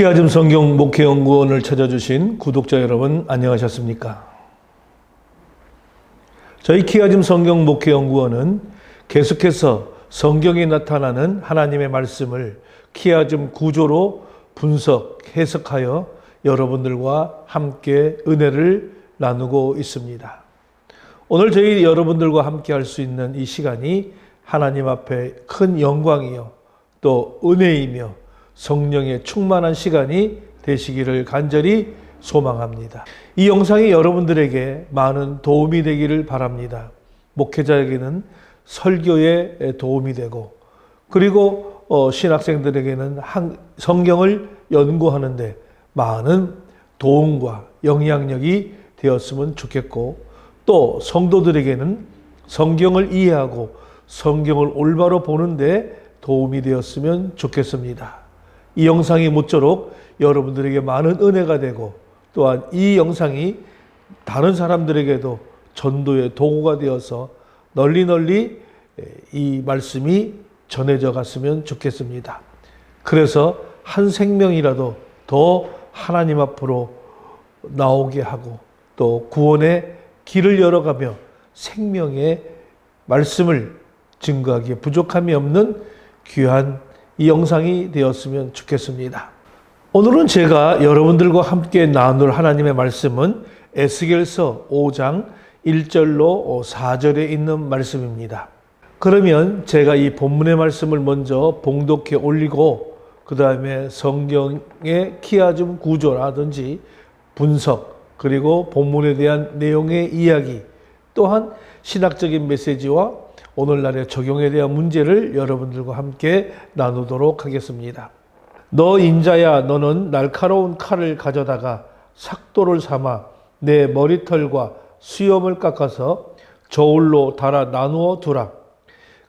키아즘 성경 목회연구원을 찾아주신 구독자 여러분 안녕하셨습니까? 저희 키아즘 성경 목회연구원은 계속해서 성경에 나타나는 하나님의 말씀을 키아즘 구조로 분석, 해석하여 여러분들과 함께 은혜를 나누고 있습니다. 오늘 저희 여러분들과 함께 할 수 있는 이 시간이 하나님 앞에 큰 영광이요 또 은혜이며 성령의 충만한 시간이 되시기를 간절히 소망합니다. 이 영상이 여러분들에게 많은 도움이 되기를 바랍니다. 목회자에게는 설교에 도움이 되고 그리고 신학생들에게는 성경을 연구하는데 많은 도움과 영향력이 되었으면 좋겠고 또 성도들에게는 성경을 이해하고 성경을 올바로 보는데 도움이 되었으면 좋겠습니다. 이 영상이 모쪼록 여러분들에게 많은 은혜가 되고 또한 이 영상이 다른 사람들에게도 전도의 도구가 되어서 널리 이 말씀이 전해져 갔으면 좋겠습니다. 그래서 한 생명이라도 더 하나님 앞으로 나오게 하고 또 구원의 길을 열어가며 생명의 말씀을 증거하기에 부족함이 없는 귀한 이 영상이 되었으면 좋겠습니다. 오늘은 제가 여러분들과 함께 나눌 하나님의 말씀은 에스겔서 5장 1절로 4절에 있는 말씀입니다. 그러면 제가 이 본문의 말씀을 먼저 봉독해 올리고 그 다음에 성경의 키아즘 구조라든지 분석 그리고 본문에 대한 내용의 이야기 또한 신학적인 메시지와 오늘날의 적용에 대한 문제를 여러분들과 함께 나누도록 하겠습니다. 너 인자야 너는 날카로운 칼을 가져다가 삭도를 삼아 내 머리털과 수염을 깎아서 저울로 달아 나누어 두라.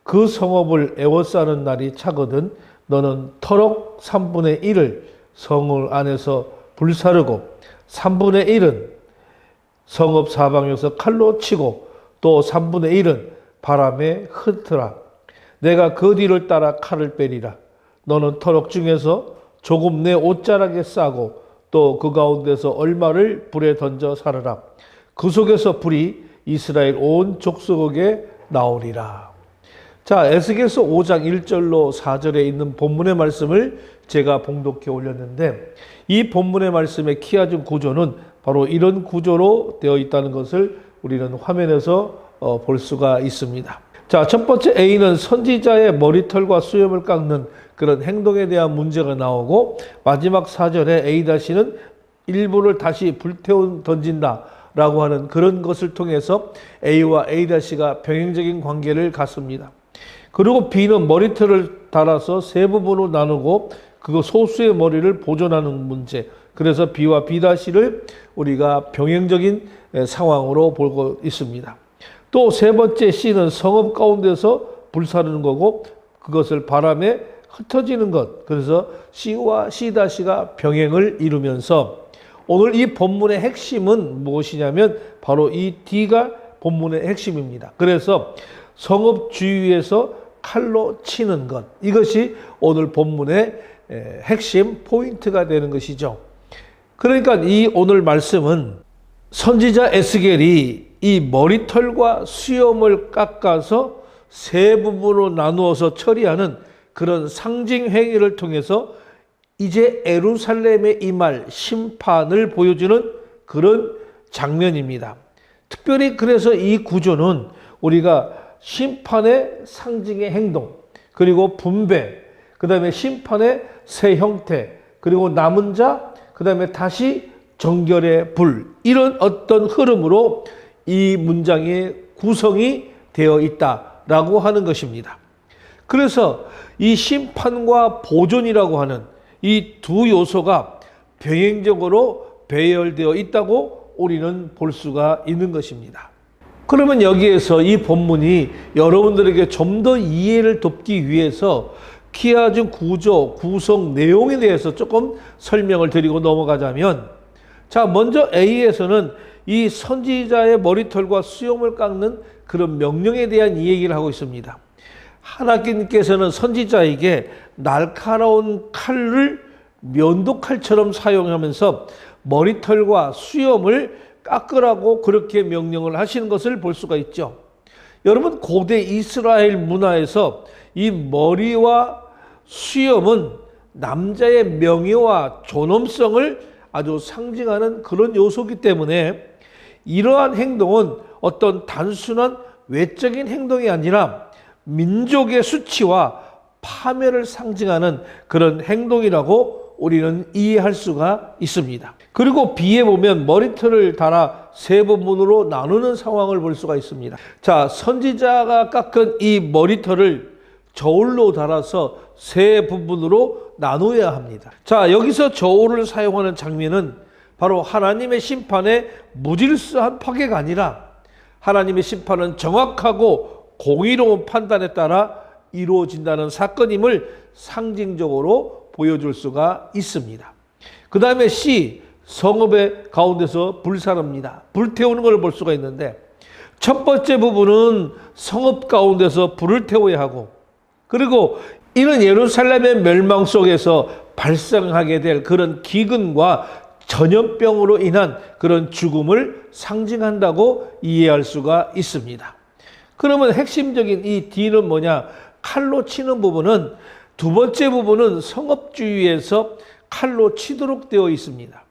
그 성읍을 에워싸는 날이 차거든 너는 터럭 3분의 1을 성을 안에서 불사르고 3분의 1은 성읍 사방에서 칼로 치고 또 3분의 1은 바람에 흩으라. 내가 그 뒤를 따라 칼을 빼리라. 너는 터럭 중에서 조금 내 옷자락에 싸고 또 그 가운데서 얼마를 불에 던져 사르라. 그 속에서 불이 이스라엘 온 족속에게 나오리라. 자, 에스겔서 5장 1절로 4절에 있는 본문의 말씀을 제가 봉독해 올렸는데 이 본문의 말씀의 키아즘 구조는 바로 이런 구조로 되어 있다는 것을 우리는 화면에서 볼 수가 있습니다. 자, 첫 번째 A는 선지자의 머리털과 수염을 깎는 그런 행동에 대한 문제가 나오고 마지막 4절에 A-는 일부를 다시 불태워 던진다라고 하는 그런 것을 통해서 A와 A-가 병행적인 관계를 갖습니다. 그리고 B는 머리털을 달아서 세 부분으로 나누고 그 소수의 머리를 보존하는 문제. 그래서 B와 B-를 우리가 병행적인 상황으로 보고 있습니다. 또 세 번째 C는 성읍 가운데서 불사르는 거고 그것을 바람에 흩어지는 것. 그래서 C와 C-가 병행을 이루면서 오늘 이 본문의 핵심은 무엇이냐면 바로 이 D가 본문의 핵심입니다. 그래서 성읍 주위에서 칼로 치는 것. 이것이 오늘 본문의 핵심 포인트가 되는 것이죠. 그러니까 이 오늘 말씀은 선지자 에스겔이 이 머리털과 수염을 깎아서 세 부분으로 나누어서 처리하는 그런 상징 행위를 통해서 이제 예루살렘에 임할 심판을 보여주는 그런 장면입니다. 특별히 그래서 이 구조는 우리가 심판의 상징의 행동, 그리고 분배, 그 다음에 심판의 새 형태, 그리고 남은 자, 그 다음에 다시 정결의 불, 이런 어떤 흐름으로 이 문장의 구성이 되어 있다라고 하는 것입니다. 그래서 이 심판과 보존이라고 하는 이 두 요소가 병행적으로 배열되어 있다고 우리는 볼 수가 있는 것입니다. 그러면 여기에서 이 본문이 여러분들에게 좀 더 이해를 돕기 위해서 키아즘 구조, 구성 내용에 대해서 조금 설명을 드리고 넘어가자면 자, 먼저 A에서는 이 선지자의 머리털과 수염을 깎는 그런 명령에 대한 이야기를 하고 있습니다. 하나님께서는 선지자에게 날카로운 칼을 면도칼처럼 사용하면서 머리털과 수염을 깎으라고 그렇게 명령을 하시는 것을 볼 수가 있죠. 여러분, 고대 이스라엘 문화에서 이 머리와 수염은 남자의 명예와 존엄성을 아주 상징하는 그런 요소이기 때문에 이러한 행동은 어떤 단순한 외적인 행동이 아니라 민족의 수치와 파멸을 상징하는 그런 행동이라고 우리는 이해할 수가 있습니다. 그리고 B에 보면 머리털을 달아 세 부분으로 나누는 상황을 볼 수가 있습니다. 자, 선지자가 깎은 이 머리털을 저울로 달아서 세 부분으로 나누어야 합니다. 자, 여기서 저울을 사용하는 장면은 바로 하나님의 심판의 무질서한 파괴가 아니라 하나님의 심판은 정확하고 공의로운 판단에 따라 이루어진다는 사건임을 상징적으로 보여줄 수가 있습니다. 그 다음에 C, 성읍의 가운데서 불사릅니다. 불태우는 걸 볼 수가 있는데, 첫 번째 부분은 성읍 가운데서 불을 태워야 하고, 그리고 이는 예루살렘의 멸망 속에서 발생하게 될 그런 기근과 전염병으로 인한 그런 죽음을 상징한다고 이해할 수가 있습니다. 그러면 핵심적인 이 D는 뭐냐? 칼로 치는 부분은, 두 번째 부분은 성읍 주위에서 칼로 치도록 되어 있습니다.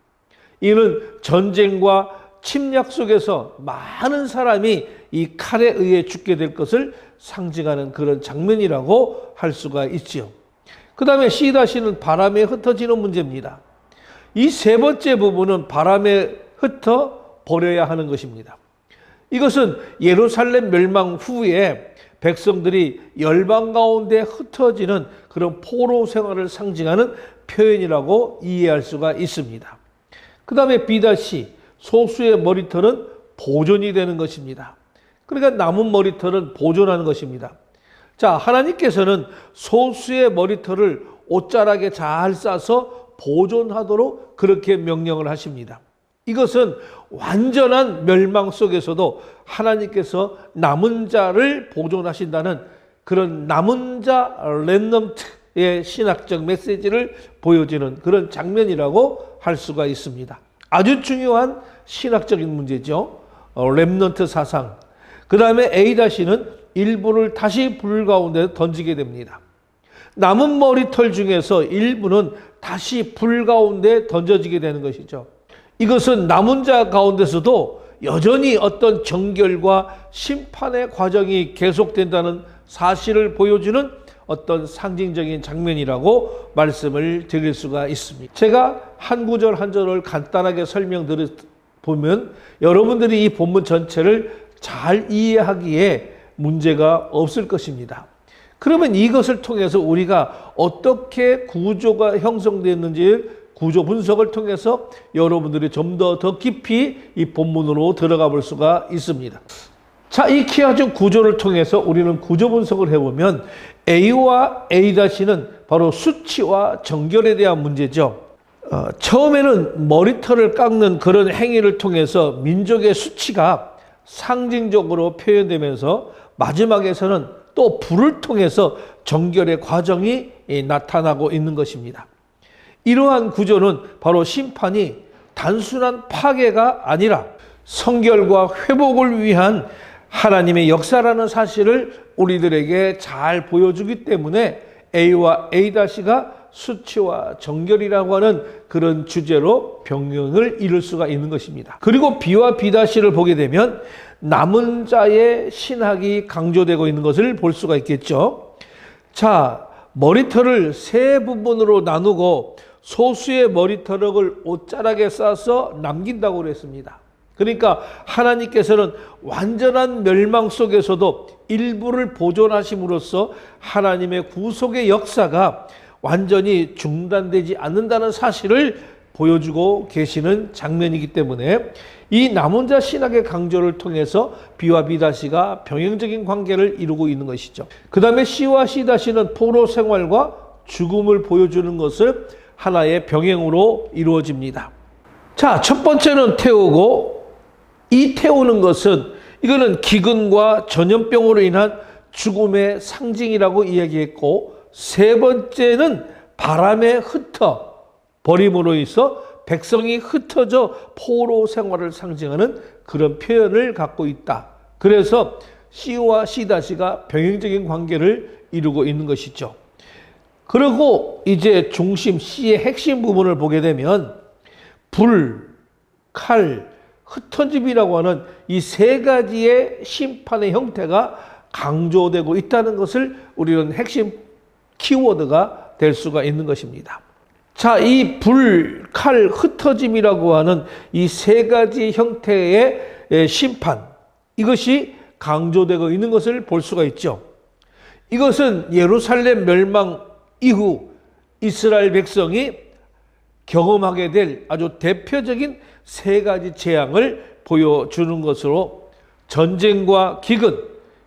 이는 전쟁과 침략 속에서 많은 사람이 이 칼에 의해 죽게 될 것을 상징하는 그런 장면이라고 할 수가 있지요. 그 다음에 C-는 바람에 흩어지는 문제입니다. 이 세 번째 부분은 바람에 흩어 버려야 하는 것입니다. 이것은 예루살렘 멸망 후에 백성들이 열방 가운데 흩어지는 그런 포로 생활을 상징하는 표현이라고 이해할 수가 있습니다. 그 다음에 B-, 소수의 머리털은 보존이 되는 것입니다. 그러니까 남은 머리털은 보존하는 것입니다. 자, 하나님께서는 소수의 머리털을 옷자락에 잘 싸서 보존하도록 그렇게 명령을 하십니다. 이것은 완전한 멸망 속에서도 하나님께서 남은 자를 보존하신다는 그런 남은 자 렘넌트의 신학적 메시지를 보여주는 그런 장면이라고 할 수가 있습니다. 아주 중요한 신학적인 문제죠. 렘넌트 사상. 그 다음에 A-는 일부를 다시 불 가운데 던지게 됩니다. 남은 머리털 중에서 일부는 다시 불 가운데 던져지게 되는 것이죠. 이것은 남은 자 가운데서도 여전히 어떤 정결과 심판의 과정이 계속된다는 사실을 보여주는 어떤 상징적인 장면이라고 말씀을 드릴 수가 있습니다. 제가 한 구절 한 절을 간단하게 설명드리면 여러분들이 이 본문 전체를 잘 이해하기에 문제가 없을 것입니다. 그러면 이것을 통해서 우리가 어떻게 구조가 형성됐는지 구조 분석을 통해서 여러분들이 좀 더 깊이 이 본문으로 들어가 볼 수가 있습니다. 자, 이 키아준 구조를 통해서 우리는 구조 분석을 해보면 A와 A-는 바로 수치와 정결에 대한 문제죠. 처음에는 머리털을 깎는 그런 행위를 통해서 민족의 수치가 상징적으로 표현되면서 마지막에서는 또 불을 통해서 정결의 과정이 나타나고 있는 것입니다. 이러한 구조는 바로 심판이 단순한 파괴가 아니라 성결과 회복을 위한 하나님의 역사라는 사실을 우리들에게 잘 보여주기 때문에 A와 A-가 수치와 정결이라고 하는 그런 주제로 병명을 이룰 수가 있는 것입니다. 그리고 B와 B-를 보게 되면 남은 자의 신학이 강조되고 있는 것을 볼 수가 있겠죠. 자, 머리털을 세 부분으로 나누고 소수의 머리털을 옷자락에 싸서 남긴다고 그랬습니다. 그러니까 하나님께서는 완전한 멸망 속에서도 일부를 보존하심으로써 하나님의 구속의 역사가 완전히 중단되지 않는다는 사실을 보여주고 계시는 장면이기 때문에 이 남은 자 신학의 강조를 통해서 B와 B-가 병행적인 관계를 이루고 있는 것이죠. 그 다음에 C와 C-는 포로 생활과 죽음을 보여주는 것을 하나의 병행으로 이루어집니다. 자, 첫 번째는 태우고, 이 태우는 것은 이거는 기근과 전염병으로 인한 죽음의 상징이라고 이야기했고, 세 번째는 바람에 흩어 버림으로 있어 백성이 흩어져 포로 생활을 상징하는 그런 표현을 갖고 있다. 그래서 C와 C-가 병행적인 관계를 이루고 있는 것이죠. 그리고 이제 중심 C의 핵심 부분을 보게 되면 불, 칼, 흩어짐이라고 하는 이 세 가지의 심판의 형태가 강조되고 있다는 것을 우리는 핵심 키워드가 될 수가 있는 것입니다. 자, 이 불, 칼, 흩어짐이라고 하는 이 세 가지 형태의 심판, 이것이 강조되고 있는 것을 볼 수가 있죠. 이것은 예루살렘 멸망 이후 이스라엘 백성이 경험하게 될 아주 대표적인 세 가지 재앙을 보여주는 것으로 전쟁과 기근,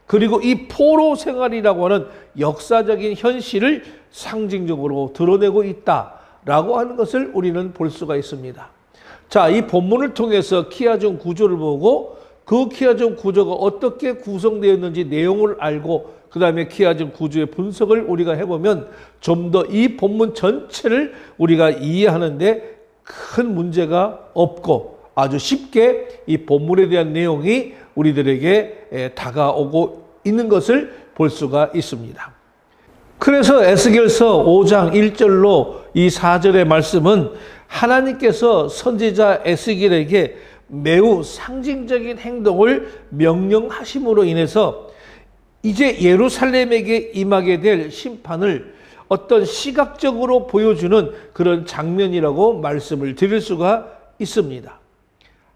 그리고 이 포로 생활이라고 하는 역사적인 현실을 상징적으로 드러내고 있다라고 하는 것을 우리는 볼 수가 있습니다. 자, 이 본문을 통해서 키아종 구조를 보고 그 키아종 구조가 어떻게 구성되었는지 내용을 알고 그 다음에 키아종 구조의 분석을 우리가 해보면 좀 더 이 본문 전체를 우리가 이해하는데 큰 문제가 없고 아주 쉽게 이 본문에 대한 내용이 우리들에게 다가오고 있는 것을 볼 수가 있습니다. 그래서 에스겔서 5장 1절로 이 4절의 말씀은 하나님께서 선지자 에스겔에게 매우 상징적인 행동을 명령하심으로 인해서 이제 예루살렘에게 임하게 될 심판을 어떤 시각적으로 보여주는 그런 장면이라고 말씀을 드릴 수가 있습니다.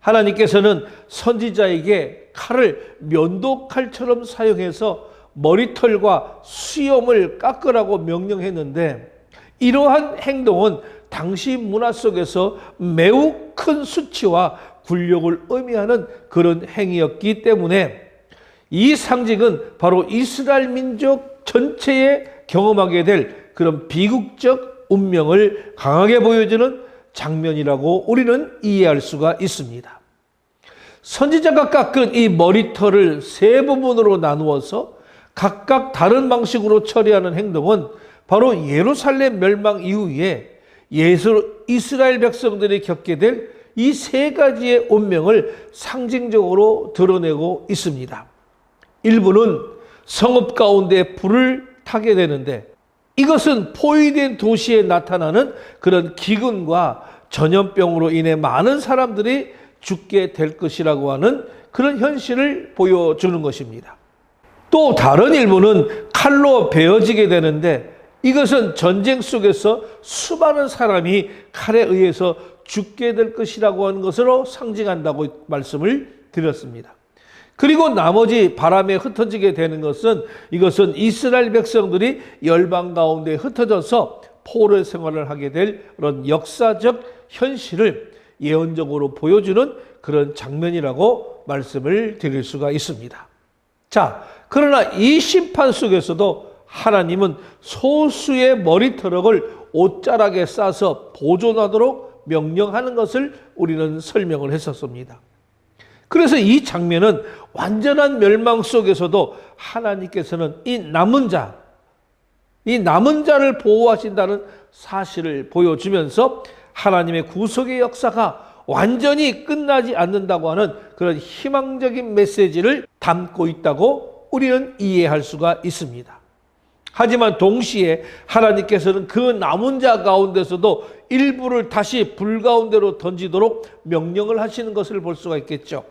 하나님께서는 선지자에게 칼을 면도칼처럼 사용해서 머리털과 수염을 깎으라고 명령했는데 이러한 행동은 당시 문화 속에서 매우 큰 수치와 굴욕을 의미하는 그런 행위였기 때문에 이 상징은 바로 이스라엘 민족 전체에 경험하게 될 그런 비극적 운명을 강하게 보여주는 장면이라고 우리는 이해할 수가 있습니다. 선지자가 깎은 이 머리털을 세 부분으로 나누어서 각각 다른 방식으로 처리하는 행동은 바로 예루살렘 멸망 이후에 이스라엘 백성들이 겪게 될 이 세 가지의 운명을 상징적으로 드러내고 있습니다. 일부는 성읍 가운데 불을 타게 되는데 이것은 포위된 도시에 나타나는 그런 기근과 전염병으로 인해 많은 사람들이 죽게 될 것이라고 하는 그런 현실을 보여주는 것입니다. 또 다른 일부는 칼로 베어지게 되는데 이것은 전쟁 속에서 수많은 사람이 칼에 의해서 죽게 될 것이라고 하는 것으로 상징한다고 말씀을 드렸습니다. 그리고 나머지 바람에 흩어지게 되는 것은 이것은 이스라엘 백성들이 열방 가운데 흩어져서 포로 생활을 하게 될 그런 역사적 현실을 예언적으로 보여주는 그런 장면이라고 말씀을 드릴 수가 있습니다. 자, 그러나 이 심판 속에서도 하나님은 소수의 머리털을 옷자락에 싸서 보존하도록 명령하는 것을 우리는 설명을 했었습니다. 그래서 이 장면은 완전한 멸망 속에서도 하나님께서는 이 남은 자를 보호하신다는 사실을 보여주면서 하나님의 구속의 역사가 완전히 끝나지 않는다고 하는 그런 희망적인 메시지를 담고 있다고 우리는 이해할 수가 있습니다. 하지만 동시에 하나님께서는 그 남은 자 가운데서도 일부를 다시 불 가운데로 던지도록 명령을 하시는 것을 볼 수가 있겠죠.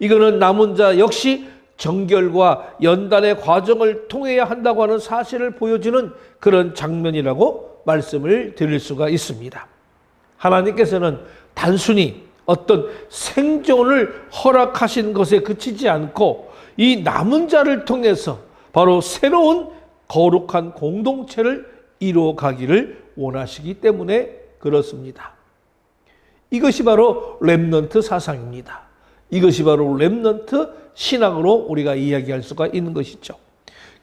이거는 남은 자 역시 정결과 연단의 과정을 통해야 한다고 하는 사실을 보여주는 그런 장면이라고 말씀을 드릴 수가 있습니다. 하나님께서는 단순히 어떤 생존을 허락하신 것에 그치지 않고 이 남은 자를 통해서 바로 새로운 거룩한 공동체를 이루어 가기를 원하시기 때문에 그렇습니다. 이것이 바로 렘넌트 사상입니다. 이것이 바로 렘넌트 신앙으로 우리가 이야기할 수가 있는 것이죠.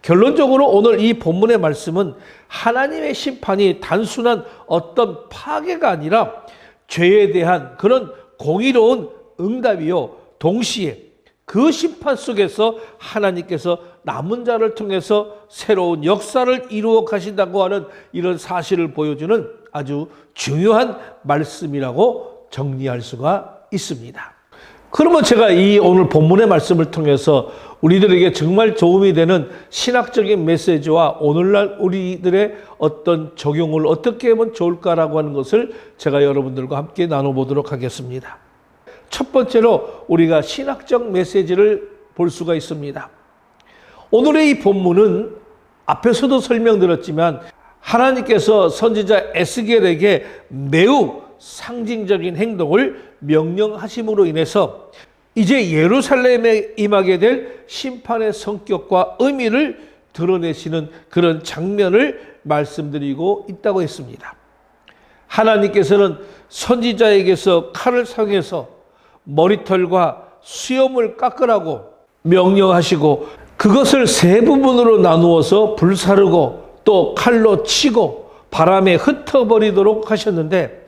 결론적으로 오늘 이 본문의 말씀은 하나님의 심판이 단순한 어떤 파괴가 아니라 죄에 대한 그런 공의로운 응답이요, 동시에 그 심판 속에서 하나님께서 남은 자를 통해서 새로운 역사를 이루어 가신다고 하는 이런 사실을 보여주는 아주 중요한 말씀이라고 정리할 수가 있습니다. 그러면 제가 이 오늘 본문의 말씀을 통해서 우리들에게 정말 도움이 되는 신학적인 메시지와 오늘날 우리들의 어떤 적용을 어떻게 하면 좋을까라고 하는 것을 제가 여러분들과 함께 나눠보도록 하겠습니다. 첫 번째로 우리가 신학적 메시지를 볼 수가 있습니다. 오늘의 이 본문은 앞에서도 설명드렸지만 하나님께서 선지자 에스겔에게 매우 상징적인 행동을 명령하심으로 인해서 이제 예루살렘에 임하게 될 심판의 성격과 의미를 드러내시는 그런 장면을 말씀드리고 있다고 했습니다. 하나님께서는 선지자에게서 칼을 사용해서 머리털과 수염을 깎으라고 명령하시고 그것을 세 부분으로 나누어서 불사르고 또 칼로 치고 바람에 흩어버리도록 하셨는데,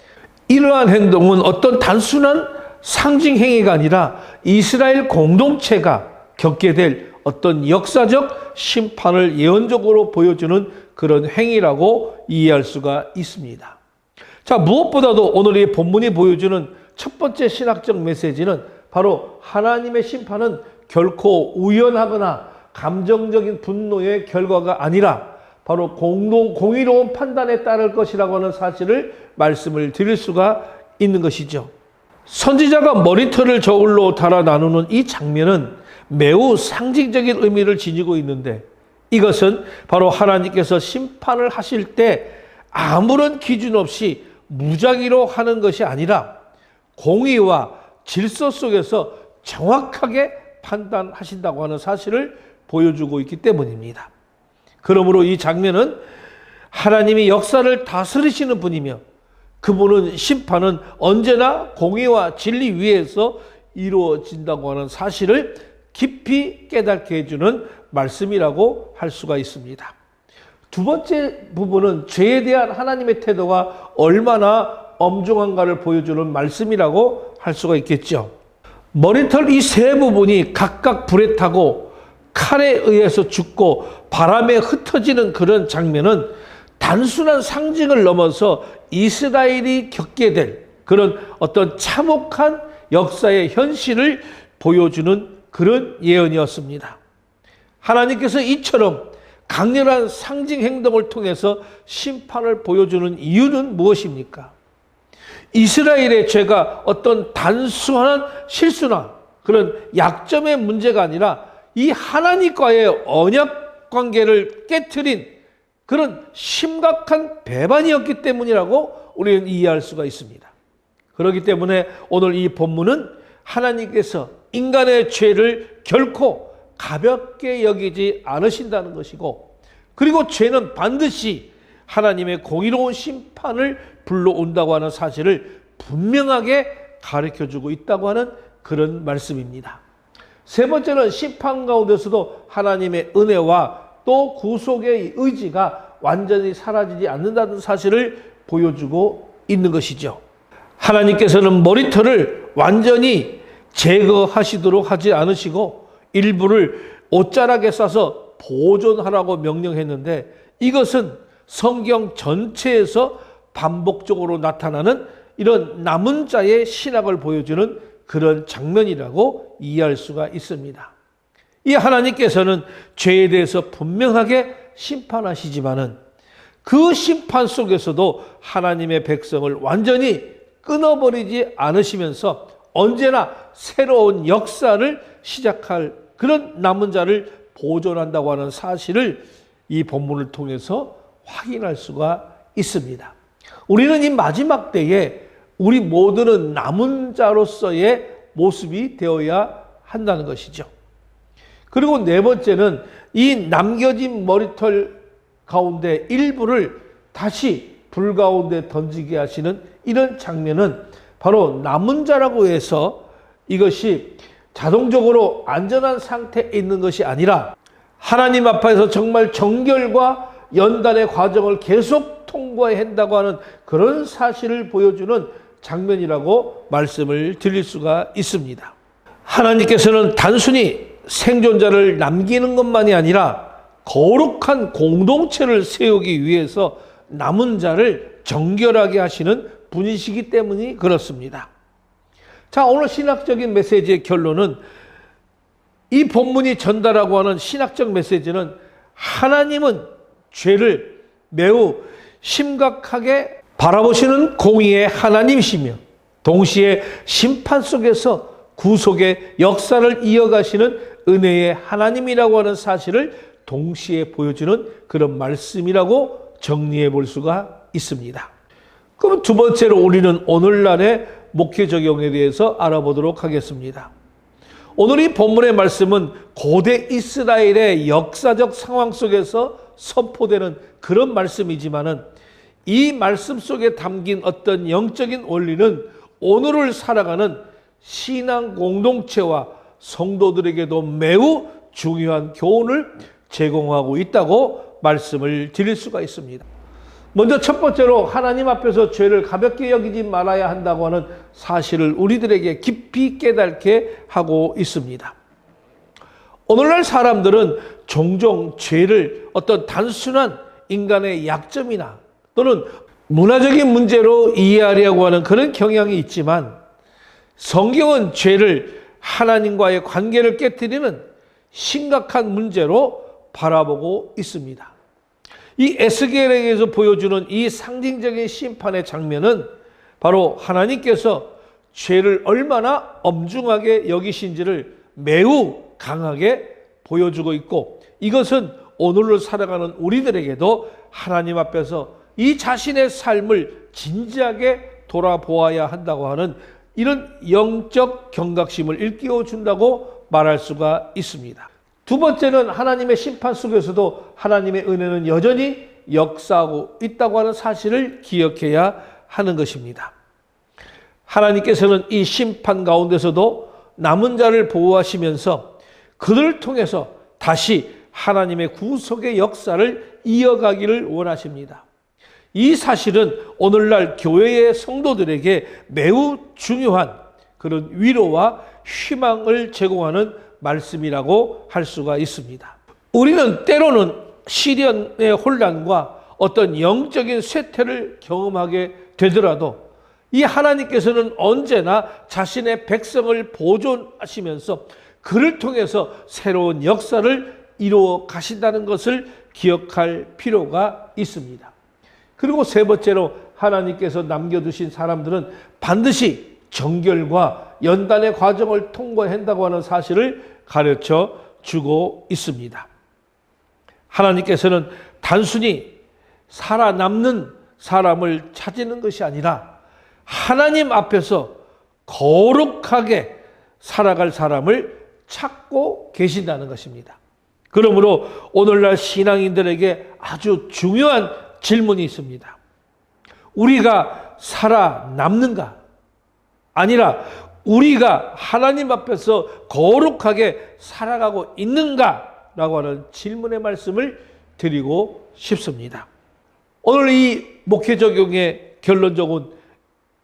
이러한 행동은 어떤 단순한 상징 행위가 아니라 이스라엘 공동체가 겪게 될 어떤 역사적 심판을 예언적으로 보여주는 그런 행위라고 이해할 수가 있습니다. 자, 무엇보다도 오늘 이 본문이 보여주는 첫 번째 신학적 메시지는 바로 하나님의 심판은 결코 우연하거나 감정적인 분노의 결과가 아니라 바로 공의로운 판단에 따를 것이라고 하는 사실을 말씀을 드릴 수가 있는 것이죠. 선지자가 머리털을 저울로 달아 나누는 이 장면은 매우 상징적인 의미를 지니고 있는데, 이것은 바로 하나님께서 심판을 하실 때 아무런 기준 없이 무작위로 하는 것이 아니라 공의와 질서 속에서 정확하게 판단하신다고 하는 사실을 보여주고 있기 때문입니다. 그러므로 이 장면은 하나님이 역사를 다스리시는 분이며 그분은 심판은 언제나 공의와 진리 위에서 이루어진다고 하는 사실을 깊이 깨닫게 해주는 말씀이라고 할 수가 있습니다. 두 번째 부분은 죄에 대한 하나님의 태도가 얼마나 엄중한가를 보여주는 말씀이라고 할 수가 있겠죠. 머리털 이 세 부분이 각각 불에 타고 칼에 의해서 죽고 바람에 흩어지는 그런 장면은 단순한 상징을 넘어서 이스라엘이 겪게 될 그런 어떤 참혹한 역사의 현실을 보여주는 그런 예언이었습니다. 하나님께서 이처럼 강렬한 상징 행동을 통해서 심판을 보여주는 이유는 무엇입니까? 이스라엘의 죄가 어떤 단순한 실수나 그런 약점의 문제가 아니라 이 하나님과의 언약 관계를 깨트린 그런 심각한 배반이었기 때문이라고 우리는 이해할 수가 있습니다. 그렇기 때문에 오늘 이 본문은 하나님께서 인간의 죄를 결코 가볍게 여기지 않으신다는 것이고, 그리고 죄는 반드시 하나님의 공의로운 심판을 불러온다고 하는 사실을 분명하게 가르쳐주고 있다고 하는 그런 말씀입니다. 세 번째는 심판 가운데서도 하나님의 은혜와 또 구속의 의지가 완전히 사라지지 않는다는 사실을 보여주고 있는 것이죠. 하나님께서는 머리털을 완전히 제거하시도록 하지 않으시고 일부를 옷자락에 싸서 보존하라고 명령했는데, 이것은 성경 전체에서 반복적으로 나타나는 이런 남은 자의 신학을 보여주는 그런 장면이라고 이해할 수가 있습니다. 이 하나님께서는 죄에 대해서 분명하게 심판하시지만은 그 심판 속에서도 하나님의 백성을 완전히 끊어버리지 않으시면서 언제나 새로운 역사를 시작할 그런 남은 자를 보존한다고 하는 사실을 이 본문을 통해서 확인할 수가 있습니다. 우리는 이 마지막 때에 우리 모두는 남은 자로서의 모습이 되어야 한다는 것이죠. 그리고 네 번째는 이 남겨진 머리털 가운데 일부를 다시 불 가운데 던지게 하시는 이런 장면은 바로 남은 자라고 해서 이것이 자동적으로 안전한 상태에 있는 것이 아니라 하나님 앞에서 정말 정결과 연단의 과정을 계속 통과해야 한다고 하는 그런 사실을 보여주는 장면이라고 말씀을 드릴 수가 있습니다. 하나님께서는 단순히 생존자를 남기는 것만이 아니라 거룩한 공동체를 세우기 위해서 남은 자를 정결하게 하시는 분이시기 때문이 그렇습니다. 자, 오늘 신학적인 메시지의 결론은 이 본문이 전달하고 하는 신학적 메시지는 하나님은 죄를 매우 심각하게 바라보시는 공의의 하나님이시며 동시에 심판 속에서 구속의 역사를 이어가시는 은혜의 하나님이라고 하는 사실을 동시에 보여주는 그런 말씀이라고 정리해 볼 수가 있습니다. 그럼 두 번째로 우리는 오늘날의 목회 적용에 대해서 알아보도록 하겠습니다. 오늘 이 본문의 말씀은 고대 이스라엘의 역사적 상황 속에서 선포되는 그런 말씀이지만은 이 말씀 속에 담긴 어떤 영적인 원리는 오늘을 살아가는 신앙 공동체와 성도들에게도 매우 중요한 교훈을 제공하고 있다고 말씀을 드릴 수가 있습니다. 먼저 첫 번째로 하나님 앞에서 죄를 가볍게 여기지 말아야 한다고 하는 사실을 우리들에게 깊이 깨닫게 하고 있습니다. 오늘날 사람들은 종종 죄를 어떤 단순한 인간의 약점이나 또는 문화적인 문제로 이해하려고 하는 그런 경향이 있지만 성경은 죄를 하나님과의 관계를 깨뜨리는 심각한 문제로 바라보고 있습니다. 이 에스겔에게서 보여주는 이 상징적인 심판의 장면은 바로 하나님께서 죄를 얼마나 엄중하게 여기신지를 매우 강하게 보여주고 있고, 이것은 오늘을 살아가는 우리들에게도 하나님 앞에서 이 자신의 삶을 진지하게 돌아보아야 한다고 하는 이런 영적 경각심을 일깨워 준다고 말할 수가 있습니다. 두 번째는 하나님의 심판 속에서도 하나님의 은혜는 여전히 역사하고 있다고 하는 사실을 기억해야 하는 것입니다. 하나님께서는 이 심판 가운데서도 남은 자를 보호하시면서 그들을 통해서 다시 하나님의 구속의 역사를 이어가기를 원하십니다. 이 사실은 오늘날 교회의 성도들에게 매우 중요한 그런 위로와 희망을 제공하는 말씀이라고 할 수가 있습니다. 우리는 때로는 시련의 혼란과 어떤 영적인 쇠퇴를 경험하게 되더라도 이 하나님께서는 언제나 자신의 백성을 보존하시면서 그를 통해서 새로운 역사를 이루어 가신다는 것을 기억할 필요가 있습니다. 그리고 세 번째로 하나님께서 남겨두신 사람들은 반드시 정결과 연단의 과정을 통과해야 한다고 하는 사실을 가르쳐 주고 있습니다. 하나님께서는 단순히 살아남는 사람을 찾는 것이 아니라 하나님 앞에서 거룩하게 살아갈 사람을 찾고 계신다는 것입니다. 그러므로 오늘날 신앙인들에게 아주 중요한 질문이 있습니다. 우리가 살아남는가? 아니라 우리가 하나님 앞에서 거룩하게 살아가고 있는가? 라고 하는 질문의 말씀을 드리고 싶습니다. 오늘 이 목회 적용의 결론적인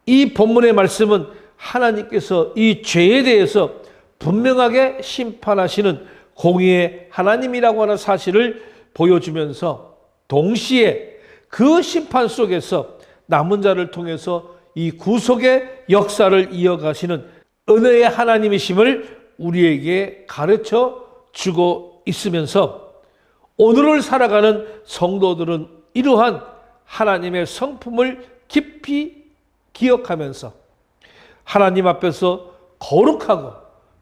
이 본문의 말씀은 하나님께서 이 죄에 대해서 분명하게 심판하시는 공의의 하나님이라고 하는 사실을 보여주면서 동시에 그 심판 속에서 남은 자를 통해서 이 구속의 역사를 이어가시는 은혜의 하나님이심을 우리에게 가르쳐 주고 있으면서 오늘을 살아가는 성도들은 이러한 하나님의 성품을 깊이 기억하면서 하나님 앞에서 거룩하고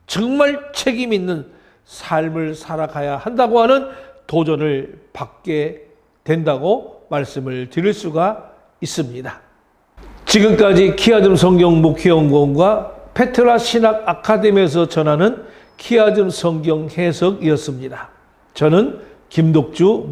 정말 책임 있는 삶을 살아가야 한다고 하는 도전을 받게 된다고 말씀을 드릴 수가 있습니다. 지금까지 키아즘 성경 목회연구원과 페트라 신학 아카데미에서 전하는 키아즘 성경 해석이었습니다. 저는 김독주